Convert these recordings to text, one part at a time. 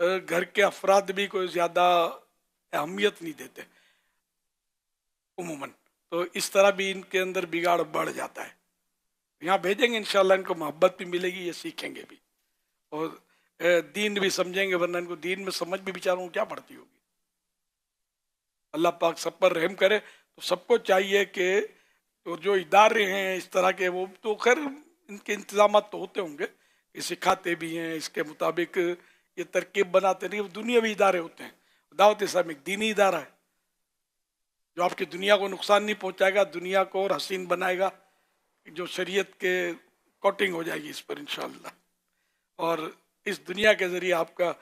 گھر کے افراد بھی کوئی زیادہ اہمیت نہیں دیتے عموماً، تو اس طرح بھی ان کے اندر بگاڑ بڑھ جاتا ہے. یہاں بھیجیں گے انشاءاللہ، ان کو محبت بھی ملے گی، یہ سیکھیں گے بھی اور دین بھی سمجھیں گے، ورنہ ان کو دین میں سمجھ بھی بیچاروں کو کیا پڑتی ہوگی. اللہ پاک سب پر رحم کرے. تو سب کو چاہیے کہ جو ادارے ہیں اس طرح کے، وہ تو خیر ان کے انتظامات تو ہوتے ہوں گے، یہ سکھاتے بھی ہیں، اس کے مطابق یہ ترکیب بناتے نہیں. دنیاوی ادارے ہوتے ہیں. دعوت اسلامی ایک دینی ادارہ ہے جو آپ کی دنیا کو نقصان نہیں پہنچائے گا، دنیا کو اور حسین بنائے گا، جو شریعت کے کوٹنگ ہو جائے گی اس پر انشاءاللہ، اور اس دنیا کے ذریعے آپ کا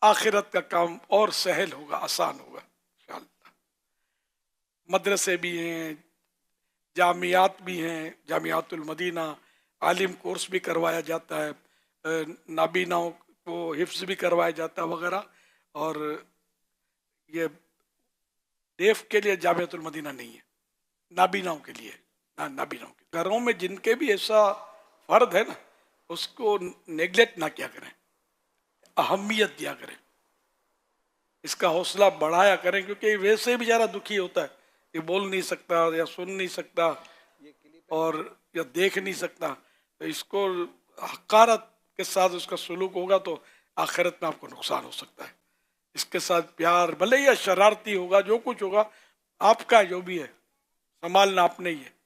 آخرت کا کام اور سہل ہوگا، آسان ہوگا انشاءاللہ. مدرسے بھی ہیں، جامعات بھی ہیں، جامعات المدینہ، عالم کورس بھی کروایا جاتا ہے، نابیناؤں کو حفظ بھی کروایا جاتا ہے وغیرہ. اور یہ دیف کے لیے جامعۃ المدینہ نہیں ہے، نابیناؤں کے لیے. نابیناؤں کے گھروں میں جن کے بھی ایسا فرد ہے نا، اس کو نیگلیکٹ نہ کیا کریں، اہمیت دیا کریں، اس کا حوصلہ بڑھایا کریں، کیونکہ ویسے ہی بیچارہ دکھی ہوتا ہے، یہ بول نہیں سکتا یا سن نہیں سکتا اور یا دیکھ نہیں سکتا. تو اس کو حقارت کے ساتھ اس کا سلوک ہوگا تو آخرت میں آپ کو نقصان ہو سکتا ہے. اس کے ساتھ پیار، بھلے یا شرارتی ہوگا، جو کچھ ہوگا آپ کا، جو بھی ہے سنبھالنا آپ نے ہی ہے.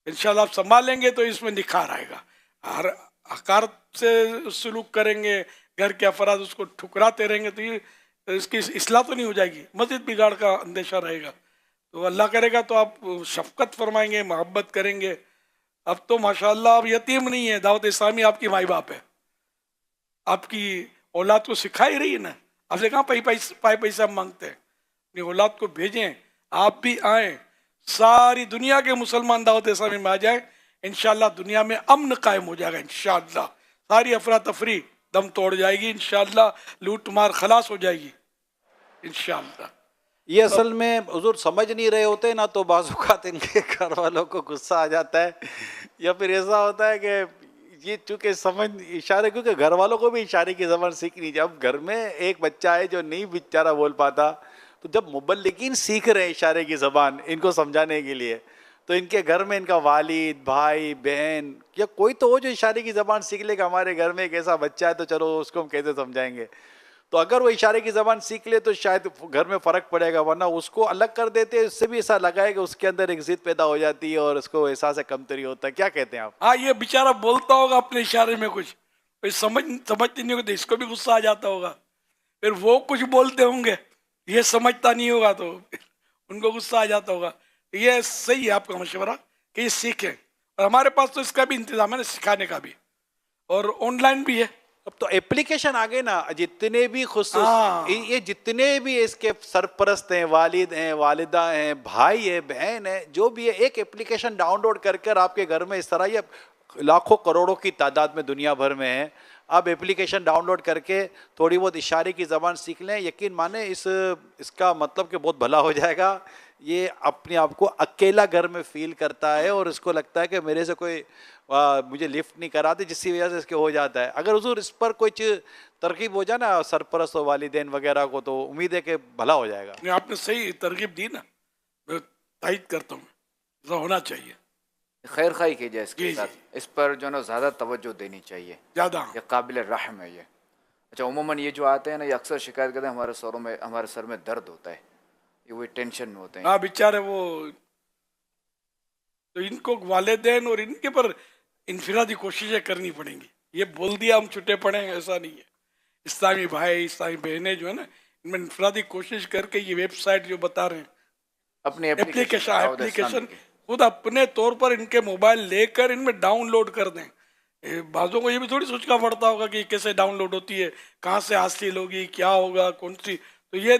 انشاءاللہ آپ سنبھالیں گے تو اس میں نکھار آئے گا. ہر حقارت سے سلوک کریں گے، گھر کے افراد اس کو ٹھکراتے رہیں گے تو یہ اس کی اصلاح تو نہیں ہو جائے گی، مزید بگاڑ کا اندیشہ رہے گا. تو اللہ کرے گا تو آپ شفقت فرمائیں گے، محبت کریں گے. اب تو ماشاءاللہ آپ یتیم نہیں ہے، دعوت اسلامی آپ کی مائی باپ ہے، آپ کی اولاد کو سکھا ہی رہی ہے نا. آپ سے کہاں پائی پیسہ ہم مانگتے ہیں، اپنی اولاد کو بھیجیں، آپ بھی آئیں، ساری دنیا کے مسلمان دعوت اسلامی میں آ جائیں، انشاءاللہ دنیا میں امن قائم ہو جائے گا انشاءاللہ. ساری افراتفری دم توڑ جائے گی انشاءاللہ، لوٹ مار خلاص ہو جائے گی انشاءاللہ. یہ اصل میں حضور سمجھ نہیں رہے ہوتے نا، تو بعض اوقات ان کے گھر والوں کو غصہ آ جاتا ہے، یا پھر ایسا ہوتا ہے کہ یہ چونکہ سمجھ اشارے، کیونکہ گھر والوں کو بھی اشارے کی زبان سیکھنی چاہیے. اب گھر میں ایک بچہ ہے جو نہیں بیچارہ بول پاتا، تو جب مبلغین سیکھ رہے ہیں اشارے کی زبان ان کو سمجھانے کے لیے، تو ان کے گھر میں ان کا والد، بھائی، بہن یا کوئی تو ہو جو اشارے کی زبان سیکھ لے کہ ہمارے گھر میں ایک ایسا بچہ ہے، تو چلو اس کو ہم کیسے سمجھائیں گے. تو اگر وہ اشارے کی زبان سیکھ لے تو شاید گھر میں فرق پڑے گا، ورنہ اس کو الگ کر دیتے، اس سے بھی ایسا لگا ہے کہ اس کے اندر ایک ضد پیدا ہو جاتی ہے اور اس کو احساس کمتری ہوتا ہے. کیا کہتے ہیں آپ؟ ہاں، یہ بیچارہ بولتا ہوگا اپنے اشارے میں کچھ، سمجھتی نہیں ہوگی تو اس کو بھی غصہ آ جاتا ہوگا. پھر وہ کچھ بولتے ہوں گے، یہ سمجھتا نہیں ہوگا تو ان کو غصہ آ جاتا ہوگا. یہ صحیح ہے آپ کا مشورہ کہ یہ سیکھیں، اور ہمارے پاس تو اس کا بھی انتظام ہے نا، سکھانے کا بھی، اور آن لائن بھی ہے. اب تو اپلیکیشن آ گئے نا، جتنے بھی یہ جتنے بھی اس کے سرپرست ہیں، والد ہیں، والدہ ہیں، بھائی ہیں، بہن ہیں، جو بھی ہے، ایک اپلیکیشن ڈاؤن لوڈ کر کر آپ کے گھر میں اس طرح یہ لاکھوں کروڑوں کی تعداد میں دنیا بھر میں ہیں. آپ اپلیکیشن ڈاؤن لوڈ کر کے تھوڑی بہت اشارے کی زبان سیکھ لیں، یقین مانیں اس کا مطلب کہ بہت بھلا ہو جائے گا. یہ اپنے آپ کو اکیلا گھر میں فیل کرتا ہے اور اس کو لگتا ہے کہ میرے سے کوئی مجھے لفٹ نہیں کراتے، جس کی وجہ سے اس کے ہو جاتا ہے. اگر حضور اس پر کوئی ترغیب ہو جائے نا سرپرست و والدین وغیرہ کو، تو امید ہے کہ بھلا ہو جائے گا. آپ نے صحیح ترغیب دی نا، میں تائید کرتا ہوں، ایسا ہونا چاہیے. خیر خواہی کیجیے اس کے ساتھ، اس پر جو ہے نا زیادہ توجہ دینی چاہیے، زیادہ یہ قابل رحم ہے یہ. اچھا، عموماً یہ جو آتے ہیں نا، یہ اکثر شکایت کرتے ہیں ہمارے سر میں درد ہوتا ہے، یہ وہی ٹینشن میں ہوتے ہیں. ہاں بیچارے وہ، تو ان کو والدین اور ان کے پر انفرادی کوششیں کرنی پڑیں گی. یہ بول دیا ہم چھٹے پڑے ہیں، ایسا نہیں ہے. اسلامی بھائی، اسلامی بہنیں جو ہے نا، ان میں انفرادی کوشش کر کے یہ ویب سائٹ جو بتا رہے ہیں، اپنی اپلیکیشن خود اپنے طور پر ان کے موبائل لے کر ان میں ڈاؤن لوڈ کر دیں. بعضوں کو یہ بھی تھوڑی سوچنا پڑتا ہوگا کہ کیسے ڈاؤن لوڈ ہوتی ہے، کہاں سے حاصل ہوگی، کیا ہوگا، کون سی. تو یہ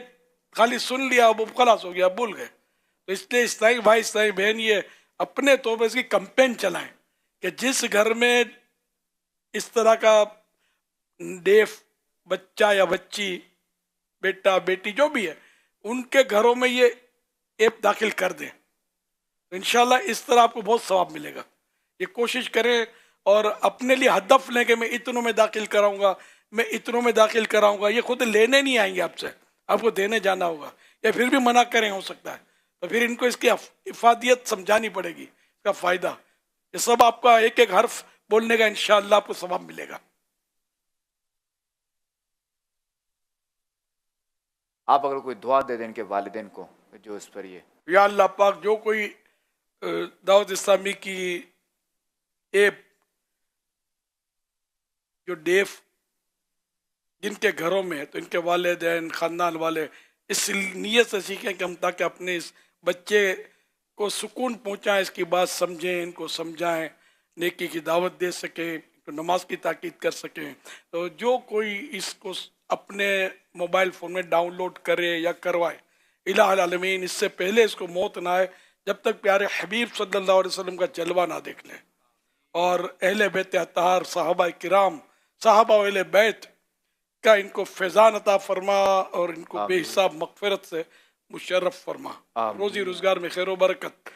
خالی سن لیا، اب خلاص ہو گیا، بھول گئے. تو اس لیے اسلامی بھائی، اسلامی بہن، یہ اپنے طور پر اس کی کمپین چلائیں کہ جس گھر میں اس طرح کا ڈیف بچہ یا بچی، بیٹا بیٹی جو بھی ہے، ان کے گھروں میں یہ ایپ داخل کر دیں. انشاءاللہ اس طرح آپ کو بہت ثواب ملے گا. یہ کوشش کریں اور اپنے لیے ہدف لیں کہ میں اتنوں میں داخل کراؤں گا، میں اتنوں میں داخل کراؤں گا، یہ خود لینے نہیں آئیں گے آپ سے، آپ کو دینے جانا ہوگا، یا پھر بھی منع کریں ہو سکتا ہے، تو پھر ان کو اس کی افادیت سمجھانی پڑے گی، اس کا فائدہ، یہ سب آپ کا ایک ایک حرف بولنے کا انشاءاللہ آپ کو ثواب ملے گا۔ آپ اگر کوئی دعا دے دیں ان کے والدین کو جو اس پر یہ یا اللہ پاک جو کوئی دعوت اسلامی کی ایپ جو ڈیف جن کے گھروں میں ہے، تو ان کے والدین خاندان والے اس نیت سے سیکھیں کہ ہم تاکہ اپنے اس بچے کو سکون پہنچائیں، اس کی بات سمجھیں، ان کو سمجھائیں، نیکی کی دعوت دے سکیں، تو نماز کی تاکید کر سکیں۔ تو جو کوئی اس کو اپنے موبائل فون میں ڈاؤن لوڈ کرے یا کروائے، الہ العالمین اس سے پہلے اس کو موت نہ آئے جب تک پیارے حبیب صلی اللہ علیہ وسلم کا جلوہ نہ دیکھ لے، اور اہل بیت اطہار، صحابہ کرام، صحابہ و اہل بیت کا ان کو فیضان عطا فرما، اور ان کو بے حساب مغفرت سے مشرف فرما، روزی روزگار میں خیر و برکت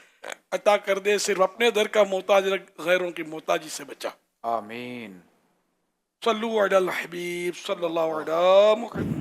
عطا کر دے، صرف اپنے در کا محتاج رکھ، غیروں کی محتاجی سے بچا۔ آمین۔ صلو علی الحبیب صلی اللہ علیہ محمد۔